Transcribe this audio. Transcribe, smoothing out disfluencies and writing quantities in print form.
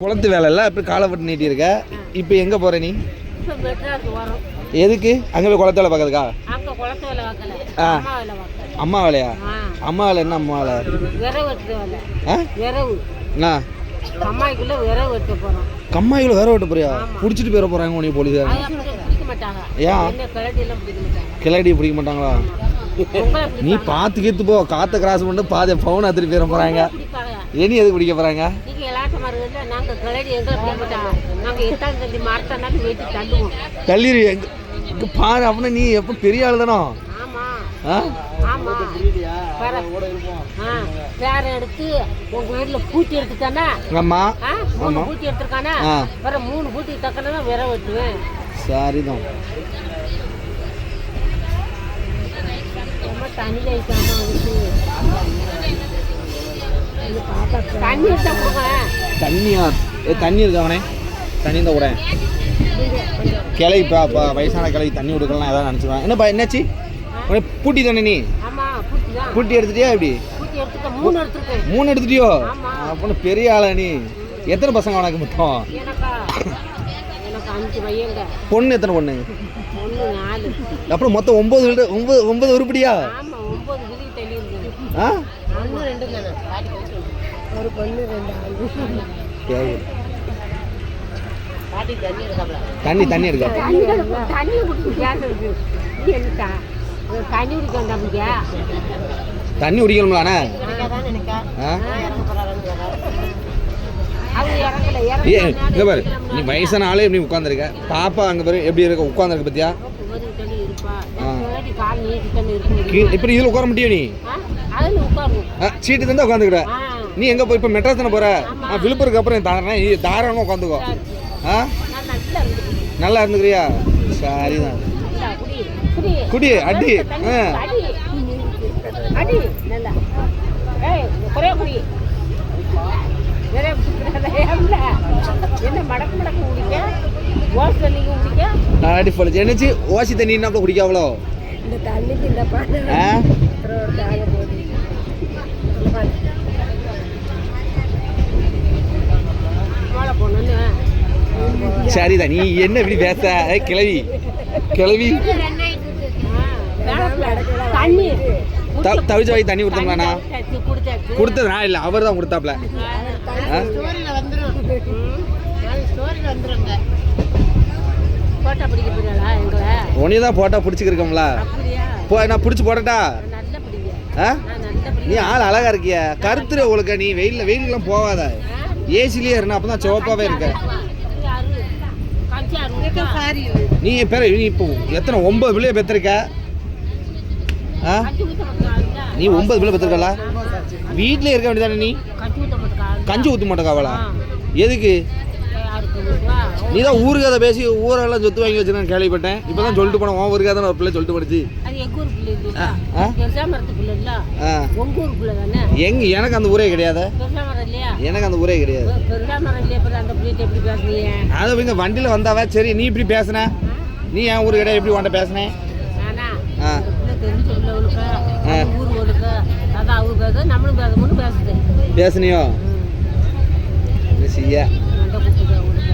குளத்து வேலை இல்லை அப்படி காலை பட்டு நீட்டி இருக்க. இப்போ எங்கே போகிற நீ? எதுக்கு? அங்கே போய் குளத்து வேலை பார்க்கறதுக்கா? அம்மா வேலையா? அம்மா வேலை என்ன அம்மா வேலை? கம்மாய்க்குள்ள வேற வெட்ட போறியா? பிடிச்சிட்டு போயிட போறாங்க உனக்கு போலீஸ். ஏன் கிளடி பிடிக்க மாட்டாங்களா? நீ பார்த்து கேத்து போ. காற்றை கிராஸ் பண்ணிட்டு பாதி பவுன் அத்துட்டு போயிட போறாங்க. இனி எதுக்கு பிடிக்க போறாங்க? தள்ளிடு எங்க பாரு. அப்படின்னா நீ எப்ப பெரிய ஆளு தானோ? எடுத்து உங்க வீட்டுல பூச்சி எடுத்துட்டானா? ஆமா பூச்சி எடுத்துருக்கானா? 3 பூச்சி தக்கனா விர வெட்டுவேன். சரிதான். தண்ணி தண்ணியா? தண்ணி இருக்கு அவனே. தண்ணி தான் கூட கிளை. இப்போ வயசான கிளை தண்ணி கொடுக்கலாம் ஏதாவது நினச்சிடுவான். என்னப்பா என்னாச்சு? பூட்டி தானே நீ? பூட்டி எடுத்துட்டியா? எப்படி 3 எடுத்துட்டியோ? அப்படின்னு பெரிய ஆளா நீ. எத்தனை பசங்க உனக்கு மொத்தம்? பொண்ணு எத்தனை பொண்ணு? அப்புறம் மொத்தம் 9 உருப்படியா? தண்ணி இருக்கா? தண்ணி குடிக்கணும்லாண்ணே. இங்க பாரு, நீ வயசான ஆளே எப்படி உட்காந்துருக்க. பாப்பா அங்க பாரு எப்படி இருக்க உட்காந்துருக்க பத்தியா? இப்படி இதுல உட்கார முடியும் நீ? சீட்டு தான் உட்காந்துக்கிற. நீ எங்க போய் இப்ப மெட்ராஸ் தானே போற? விழுப்புரத்துக்கு அப்புறம் தாராளமா உட்காந்துக்கோ. நல்லா இருந்துக்கிறியா? சரிதான். குடி அடி. என்னச்சு ஓசி தண்ணி என்ன குடிக்காவளோ? சரிதான். நீ என்ன இப்படி பேச? கிளவி தவிச்ச வாய் தண்ணி கொடுத்தோம்லாண்ணா? கொடுத்தது நான் இல்லை, அவர் தான் கொடுத்தாப்ல. உன்னையும் தான் போட்டா பிடிச்சிக்கிருக்கோம்ல. நான் பிடிச்சி போடட்டா? நீ ஆள் அழகா இருக்கிய. கருத்துரு உங்களுக்கு. நீ வெயிலாம் போகாத. ஏசிலேயே இருந்தா அப்பதான் சிவப்பாவே இருக்க. நீ பேர நீ இப்போ எத்தனை 9 பிள்ளைய பெற்றிருக்க? நீ 9 பிள்ளை பெற்றிருக்கல? வீட்லயே இருக்க வேண்டியதானே நீ? கஞ்சி ஊற்ற மாட்டேக்காவளா? எதுக்கு? நீ தான் ஊருக்காத பேசி ஊரெல்லாம் சொத்து வாங்கி வச்சுருக்கேன் கேள்விப்பட்டேன். இப்போதான் சொல்லிட்டு போனேன். உன் ஊருக்காக தான் ஒரு பிள்ளை சொல்லிட்டு போடுச்சு. எனக்கு அந்த ஊரே கிடையாது. அதை இங்க வண்டியில வந்தாவ. சரி நீ இப்படி பேசுன. நீ என் ஊரு கிடையாது எப்படி உன்ட்ட பேசுனேன்? பேசுனியோ?